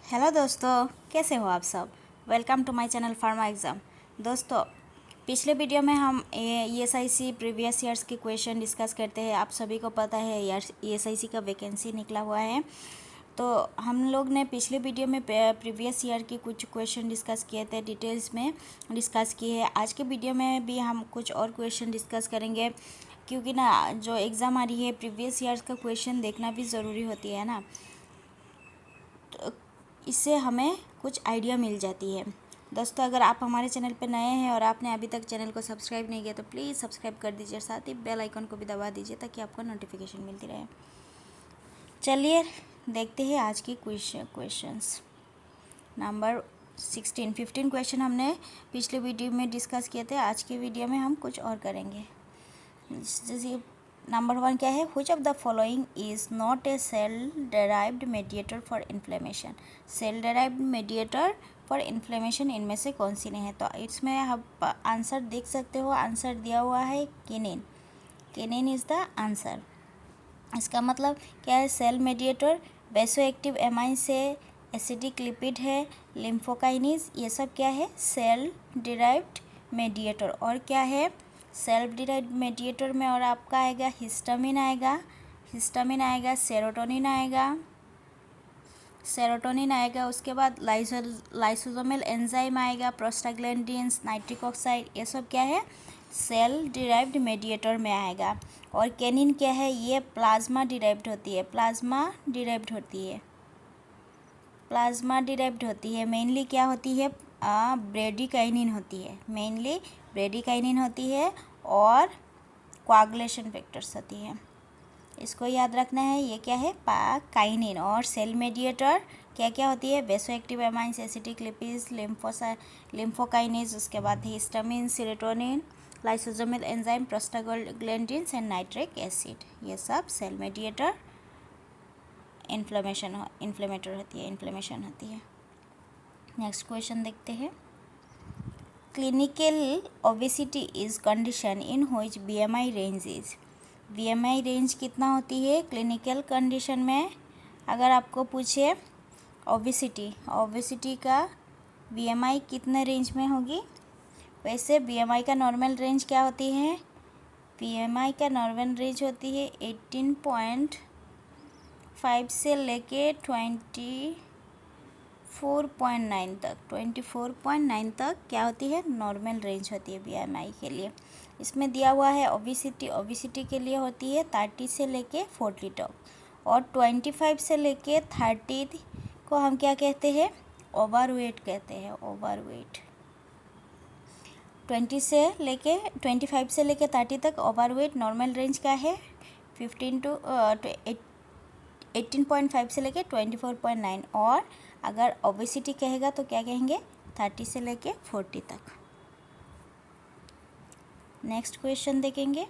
Hello दोस्तों, कैसे हो आप सब। Welcome to my channel pharma exam. दोस्तों, पिछले वीडियो में हम ESIC प्रीवियस ईयर्स के क्वेश्चन डिस्कस करते हैं। आप सभी को पता है यार ESIC का वैकेंसी निकला हुआ है। तो हम लोग ने पिछले वीडियो में प्रीवियस ईयर के कुछ क्वेश्चन डिस्कस किए थे, डिटेल्स में डिस्कस किए हैं। आज के वीडियो में भी हम कुछ और क्वेश्चन डिस्कस करेंगे, क्योंकि ना जो एग्ज़ाम आ रही है प्रीवियस ईयर्स का क्वेश्चन देखना भी ज़रूरी होती है ना। इससे हमें कुछ आइडिया मिल जाती है। दोस्तों, अगर आप हमारे चैनल पर नए हैं और आपने अभी तक चैनल को सब्सक्राइब नहीं किया तो प्लीज़ सब्सक्राइब कर दीजिए, साथ ही बेल आइकन को भी दबा दीजिए ताकि आपको नोटिफिकेशन मिलती रहे। चलिए देखते हैं आज की क्वेश्चंस। नंबर 15 क्वेश्चन हमने पिछले वीडियो में डिस्कस किए थे। आज के वीडियो में हम कुछ और करेंगे। जैसे नंबर 1 क्या है, which of the following is not a cell derived mediator for inflammation. Cell derived mediator for inflammation इनमें से कौन सी नहीं है। तो इसमें आप आंसर देख सकते हो, आंसर दिया हुआ है kinin. Kinin is the answer. इसका मतलब क्या है, cell mediator, vaso active amine से एसिडिक लिपिड है, लिम्फोकाइनिस, ये सब क्या है, सेल डिराइव्ड मीडिएटर। और क्या है, सेल्फ डिराइव्ड मीडिएटर में और आपका आएगा हिस्टामिन आएगा, सेरोटोनिन आएगा, उसके बाद लाइसोसोमल एंजाइम आएगा, प्रोस्टाग्लैंडिन्स, नाइट्रिक ऑक्साइड, ये सब क्या है, सेल डिराइव्ड मीडिएटर में आएगा। और कैनिन क्या है, ये प्लाज्मा डिराइव्ड होती है, मेनली क्या होती है, ब्रेडिकाइनिन होती है और कोआगुलेशन फैक्टर्स होती है। इसको याद रखना है, ये क्या है, काइनिन। और सेल मेडिएटर क्या क्या होती है, वेसोएक्टिव एमाइंस, एसिटिक लिपिड्स, लिम्फोकाइनेज, उसके बाद histamine, serotonin, lysosomal enzyme, prostaglandins and nitric acid, ये सब सेल मेडिएटर इन्फ्लेमेशन होती है। नेक्स्ट क्वेश्चन देखते हैं। Clinical obesity is condition in which BMI range is. BMI range कितना होती है क्लिनिकल कंडीशन में। अगर आपको पूछे ओबेसिटी का BMI कितने रेंज में होगी, वैसे BMI का नॉर्मल रेंज क्या होती है, BMI का नॉर्मल रेंज होती है 18.5 से लेके 24.9 तक क्या होती है, नॉर्मल रेंज होती है BMI के लिए। इसमें दिया हुआ है ओबेसिटी के लिए होती है 30 से लेके 40 तक, और 25 से लेके 30 को हम क्या कहते हैं, ओवरवेट कहते हैं, ओवरवेट। 25 से लेके 30 तक ओवरवेट। नॉर्मल रेंज का है 18.5 से लेके 24.9, और अगर ओबेसिटी कहेगा तो क्या कहेंगे, 30 से लेके 40 तक। नेक्स्ट क्वेश्चन देखेंगे।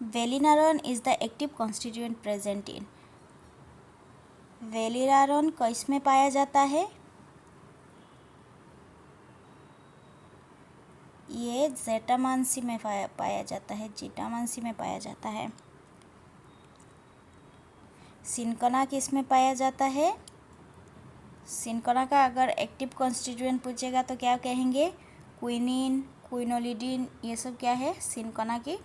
Velinarone is the active constituent present in. Velinarone किस में पाया जाता है, ये जेटामांसी में पाया जाता है। सिनकोना किस में पाया जाता है, सिनकोना का अगर एक्टिव कॉन्स्टिट्यूएंट पूछेगा तो क्या कहेंगे, क्विनिन, क्विनोलिडिन, ये सब क्या है, सिनकोना की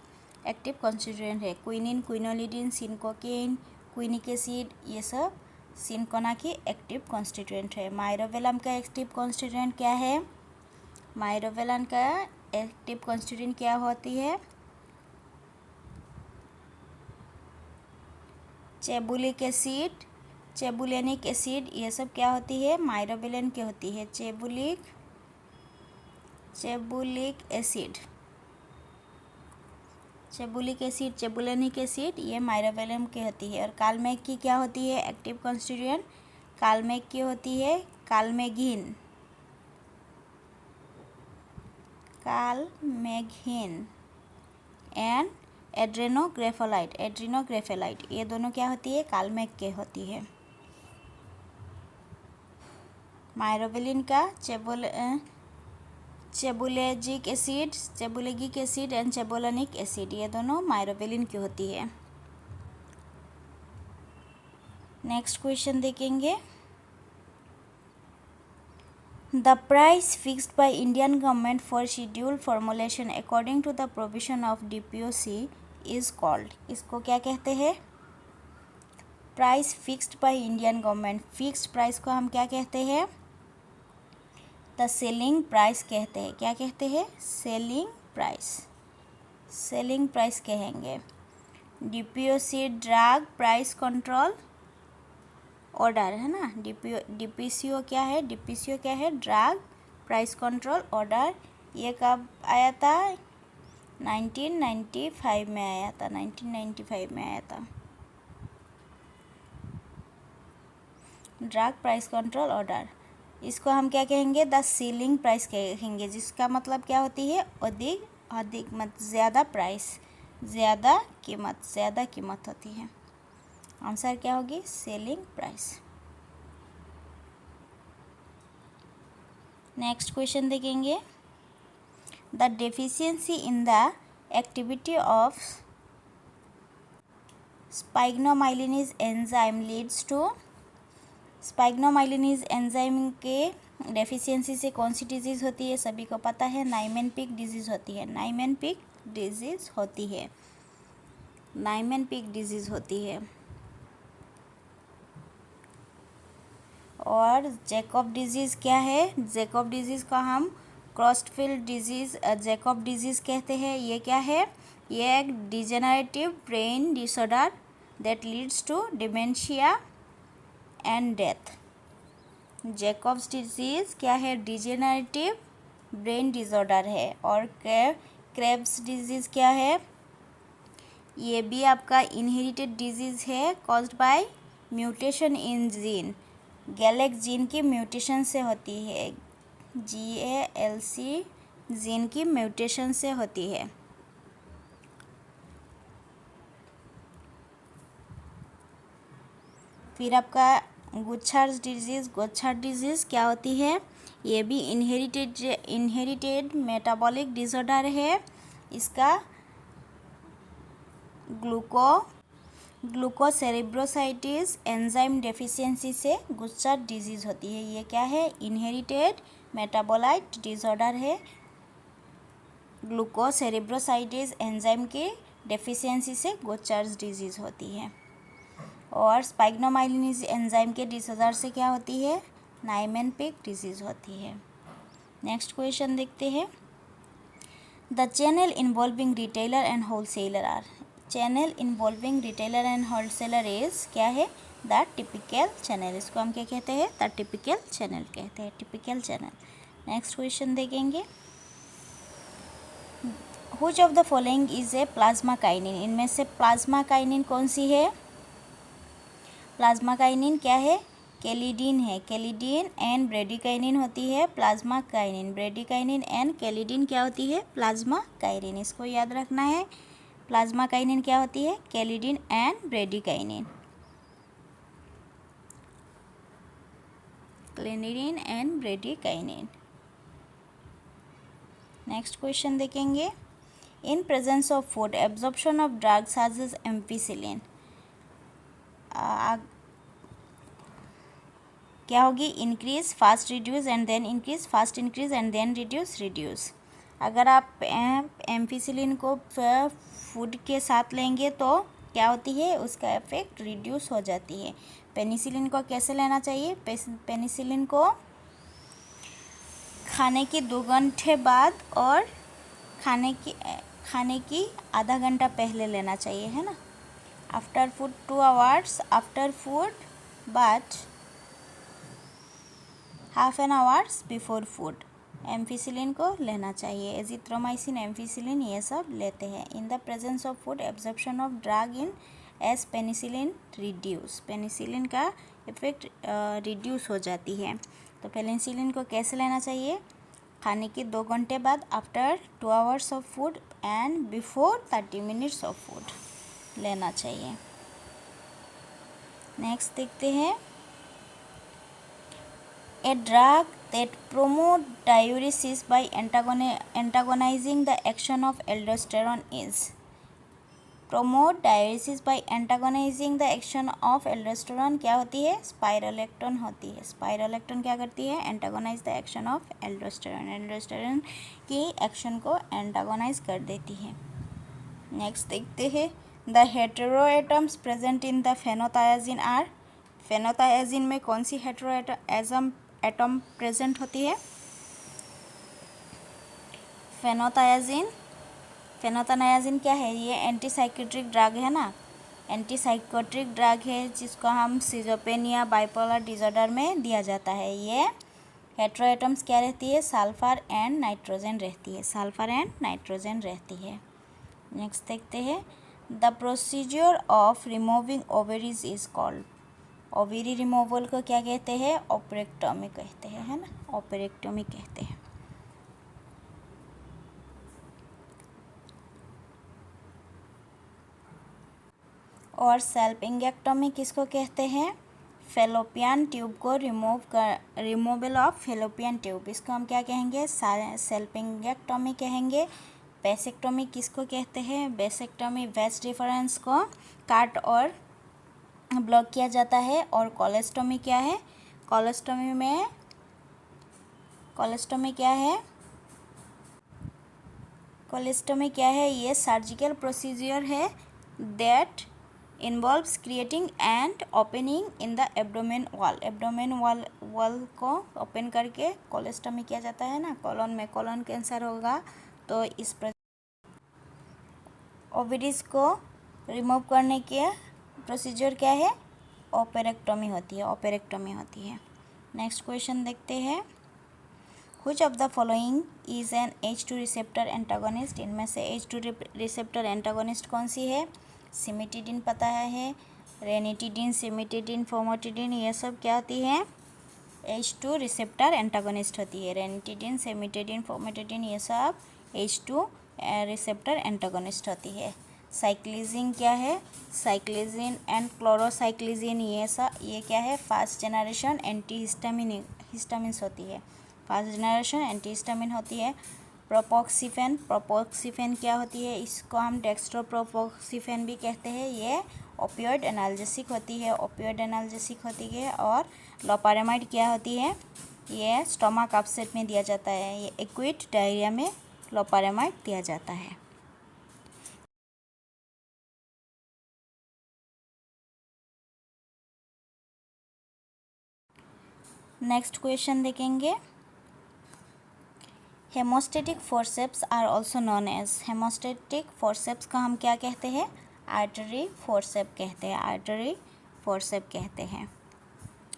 एक्टिव कॉन्स्टिट्यूएंट है। क्विनिन, क्विनोलिडिन, सिनकोकेन, क्विनिक एसिड, ये सब सिनकोना की एक्टिव कॉन्स्टिट्यूएंट है। माइरोवेलम का एक्टिव कॉन्स्टिट्यूएंट क्या है, माइरोवेलम का एक्टिव कॉन्स्टिट्यूएंट क्या होती है, चेबुलिक एसिड, चेबुलेनिक एसिड, ये सब क्या होती है, माइरोवेलन की होती है। चेबुलिक एसिड, चेबुलेनिक एसिड, ये माइरोवेलम की होती है। और कालमेग की क्या होती है एक्टिव कॉन्स्टिट्यूएंट, कालमेग की होती है कालमेघिन एंड एड्रेनोग्रेफेलाइट, ये दोनों क्या होती है, कालमेग के होती है। माइरोवेलिन का chebulagic acid and chebulinic acid, ये दोनों माइरोवेलिन की होती है। नेक्स्ट क्वेश्चन देखेंगे। The price fixed by Indian government for schedule formulation according to the provision of DPOC is called, इसको क्या कहते हैं? Price fixed by Indian government, fixed price को हम क्या कहते हैं? द सेलिंग प्राइस कहते हैं। क्या कहते हैं? सेलिंग प्राइस, सेलिंग प्राइस कहेंगे। DPOC drug price control order है ना, DPCO क्या है? DPCO क्या है? Drug price control order. ये कब आया था? 1995 में आया था, 1995 में आया था ड्रग प्राइस कंट्रोल ऑर्डर। इसको हम क्या कहेंगे? द सीलिंग प्राइस कहेंगे, जिसका मतलब क्या होती है? अधिक मत ज़्यादा प्राइस, ज़्यादा कीमत होती है। आंसर क्या होगी? Selling price. नेक्स्ट क्वेश्चन देखेंगे। The deficiency in the activity of sphingomyelinase enzyme leads to, sphingomyelinase enzyme के डेफिशिएंसी से कौन सी डिजीज़ होती है? सभी को पता है, नाइमेनपिक डिजीज़ होती है। नाइमेनपिक डिजीज़ होती है, नाइमेनपिक डिजीज़ होती है। और जैकब डिजीज़ क्या है? जैकब डिजीज़ का हम क्रॉस्टफील्ड डिजीज़, जैकब डिजीज़ कहते हैं। ये क्या है? ये एक degenerative brain disorder that leads to dementia and death. Jacob's disease क्या है? डिजेनरेटिव ब्रेन डिसऑर्डर है। और क्रेब्स डिजीज़ क्या है? ये भी आपका इनहेरिटेड डिजीज़ है, caused by mutation in gene, गैलेक जीन की म्यूटेशन से होती है। GALC जीन की म्यूटेशन से होती है। फिर आपका गुच्छार्ड डिजीज़ क्या होती है? ये भी इनहेरिटेड मेटाबॉलिक डिसऑर्डर है। इसका ग्लूकोसेरेब्रोसाइटिस एंजाइम डेफिशिएंसी से गुच्छार्ड डिजीज़ होती है। ये क्या है? इनहेरिटेड मेटाबोलाइट डिसऑर्डर है। ग्लूकोसेरेब्रोसाइटिस एंजाइम के डेफिशिएंसी से गुच्छार्ड डिजीज़ होती है। और स्पाइग्नोमाइलिनेज एंजाइम के डिसऑर्डर से क्या होती है? नाइमेनपिक डिजीज़ होती है। नेक्स्ट क्वेश्चन देखते हैं। The channel involving retailer and wholesaler are, channel involving retailer and wholesaler is क्या है? The typical channel. इसको हम क्या कहते हैं? द टिपिकल चैनल कहते हैं, टिपिकल चैनल। नेक्स्ट क्वेश्चन देखेंगे। Which of the following is a plasma kinin, इनमें से प्लाज्मा काइनिन कौन सी है? प्लाज्मा काइनिन क्या है? कैलिडीन है। कैलिडीन एंड ब्रेडिकाइनिन होती है plasma kinin. Bradykinin and kallidin क्या होती है? Plasma kinin. इसको याद रखना है। प्लाज्मा काइनिन क्या होती है? Kallidin and bradykinin. Kallidin and bradykinin. Next question देखेंगे। In presence of food absorption of drugs such as ampicillin क्या होगी? Increase fast reduce and then increase, fast increase and then reduce. अगर आप ampicillin को food के साथ लेंगे तो क्या होती है? उसका इफेक्ट रिड्यूस हो जाती है। पेनिसिलिन को कैसे लेना चाहिए? पेनिसिलिन को खाने की 2 घंटे बाद और खाने की आधा घंटा पहले लेना चाहिए, है ना। After food 2 hours after food, but half an hours before food ampicillin को लेना चाहिए। एजिथ्रोमाइसिन, एम्फिसिलिन ये सब लेते हैं। In the presence of food absorption of drug in as penicillin reduce, penicillin का इफेक्ट रिड्यूस हो जाती है। तो पेनिसिलिन को कैसे लेना चाहिए? खाने के 2 घंटे बाद, after 2 hours of food and before 30 minutes of food लेना चाहिए। नेक्स्ट देखते हैं। A drug that promote diuresis by antagonizing the action of aldosterone is promote dialysis by antagonising the action of aldosterone क्या होती है? स्पाइरोलेक्टोन होती है। स्पाइरोलेक्टोन क्या करती है? Antagonise the action of aldosterone, aldosterone की एक्शन को एंटागोनाइज कर देती है। नेक्स्ट देखते हैं, the heteroatoms present in the phenothiazine are, phenothiazine में कौन सी हेटेरोएटम एटम प्रेजेंट होती है? फेनोथायाजिन क्या है? ये एंटीसाइकोट्रिक ड्रग है ना, एंटीसाइकोट्रिक ड्रग है जिसको हम सिजोपेनिया बाइपोलर डिसऑर्डर में दिया जाता है। ये हेटेरोएटम्स क्या रहती है? सल्फर एंड नाइट्रोजन रहती है, सल्फर एंड नाइट्रोजन रहती है। नेक्स्ट देखते हैं, the procedure of removing ovaries is called, ovary removal को क्या कहते हैं? ओपेरेक्टोमी कहते हैं, है ना, ओपेरेक्टोमी कहते हैं। और सेल्पिंगेक्टोमी किसको कहते हैं? फेलोपियन ट्यूब को रिमूवल ऑफ फेलोपियन ट्यूब, इसको हम क्या कहेंगे? सेल्पिंगेक्टोमी कहेंगे। बेसेक्टोमी किसको कहते हैं? बेसेक्टोमी वेस्ट डिफरेंस को काट और ब्लॉक किया जाता है। और कोलेस्टोमी क्या है? कोलेस्टोमी क्या है? ये सर्जिकल प्रोसीजर है that involves creating and opening in the abdomen wall, abdomen wall को ओपन करके कोलेस्टोमी किया जाता है ना। कॉलन में कॉलन कैंसर होगा तो इस ओवेरीज को रिमूव करने के प्रोसीजर क्या है? ओपेरेक्टोमी होती है, ओपेरेक्टोमी होती है। नेक्स्ट क्वेश्चन देखते हैं, which of the following is an H2 receptor antagonist, इनमें से H2 रिसेप्टर एंटागोनिस्ट कौन सी है? सिमिटिडिन पता है, रेनिटिडिन, सिमिटिडिन, फोमोटिडिन, ये सब क्या होती है? H2 रिसेप्टर एंटागोनिस्ट होती है। रेनिटिडिन, सिमिटिडिन, फोमोटिडिन, ये सब H2 रिसेप्टर एंटागोनिस्ट होती है। साइक्लिजिन क्या है? साइक्लिजिन एंड क्लोरोसाइक्लिजिन, ये क्या है? फर्स्ट जनरेशन हिस्टामिन्स होती है, फर्स्ट जनरेशन एंटीहिस्टामिन होती है। प्रोपोक्सिफेन क्या होती है? इसको हम डेक्स्ट्रोप्रोपोक्सिफेन भी कहते हैं। ये ओपियोइड एनाल्जेसिक होती है। और लोपारामाइड क्या होती है? ये स्टोमक अपसेट में दिया जाता है, ये एक्यूट डायरिया में लोपारामाइड दिया जाता है। नेक्स्ट क्वेश्चन देखेंगे, hemostatic forceps are also known as, hemostatic forceps का हम क्या कहते हैं? आर्टरी फोर्सेप कहते हैं, आर्टरी फोर्सेप कहते हैं।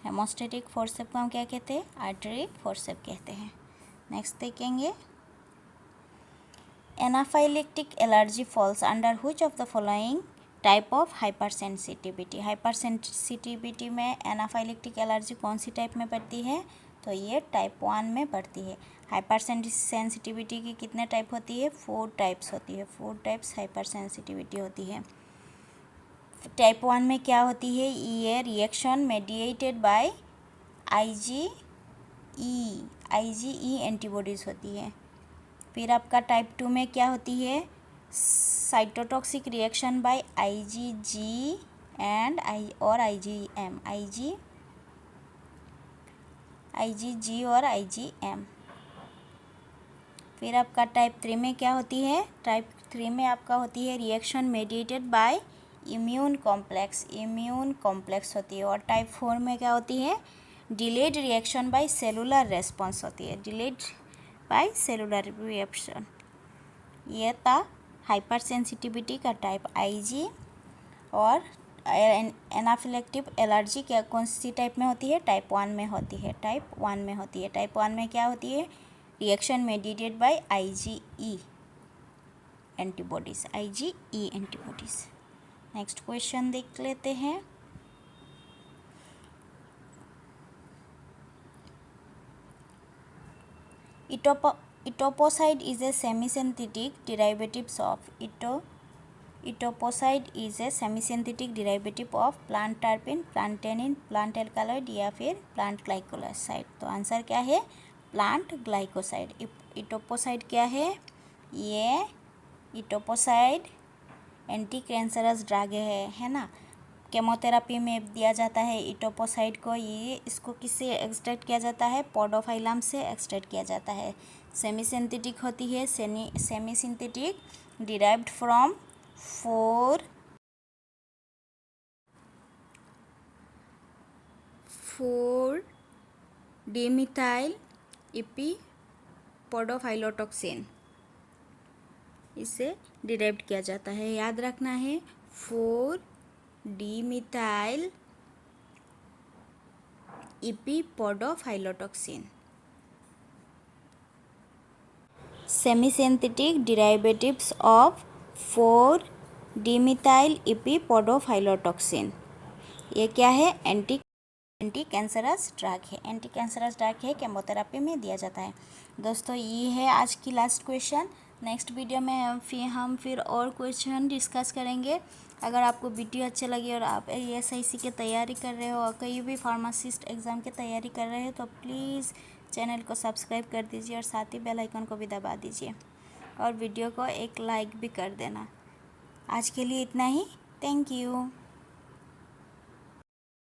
हेमोस्टेटिक फोर्सेप को हम क्या कहते हैं? आर्टरी फोर्सेप कहते हैं। नेक्स्ट देखेंगे, anaphylactic allergy falls under which of the following type of hypersensitivity, hypersensitivity में एनाफाइलेक्टिक एलर्जी कौन सी टाइप में पड़ती है? तो ये टाइप 1 में पड़ती है। हाइपर सेंसिटिविटी की कितने टाइप होती है? 4 टाइप्स होती है, 4 टाइप्स हाइपर सेंसिटिविटी होती है। टाइप 1 में क्या होती है? ये reaction mediated by IgE antibodies होती है। फिर आपका टाइप 2 में क्या होती है? Cytotoxic reaction by IgG and IgG और IgM। फिर आपका टाइप 3 में क्या होती है? टाइप 3 में आपका होती है reaction mediated bye immune complex होती है। और टाइप 4 में क्या होती है? Delayed reaction by cellular response होती है, डिलेड बाय सेलुलर रिएक्शन। ये था हाइपर सेंसिटिविटी का टाइप IG। और एनाफिलेक्टिव एलर्जी क्या कौन सी टाइप में होती है? टाइप 1 में होती है, टाइप 1 में होती है। टाइप 1 में क्या होती है? Reaction mediated by IgE antibodies, next question देख लेते हैं, etoposide is a semi synthetic derivatives of etoposide is a semi synthetic derivative of plant terpene, plant tannin, plant alkaloid या फिर प्लांट ग्लाइकोसाइड। तो आंसर क्या है? Plant glycoside. इटोपोसाइड क्या है? ये इटोपोसाइड एंटी कैंसरस ड्रग है ना। केमोथेरेपी में दिया जाता है इटोपोसाइड को। ये इसको किससे एक्सट्रैक्ट किया जाता है? पॉडोफाइलम से एक्सट्रैक्ट किया जाता है। सेमी सिंथेटिक होती है। Semi synthetic derived from four demethyl epipodophyllotoxin, इसे डिराइव्ड किया जाता है। याद रखना है four demethyl epipodophyllotoxin. Semi synthetic derivatives of four demethyl epipodophyllotoxin. ये क्या है? एंटी कैंसरस ड्रग है। एंटी कैंसरस ड्रग है, केमोथेरेपी में दिया जाता है। दोस्तों ये है आज की लास्ट क्वेश्चन। नेक्स्ट वीडियो में हम फिर और क्वेश्चन डिस्कस करेंगे। अगर आपको वीडियो अच्छे लगे और आप SIC की तैयारी कर रहे हो और कहीं भी फार्मासिस्ट एग्ज़ाम की तैयारी कर रहे हो तो प्लीज़ चैनल को सब्सक्राइब कर दीजिए और साथ ही बेल आइकन को भी दबा दीजिए और वीडियो को एक लाइक भी कर देना। आज के लिए इतना ही। Thank you.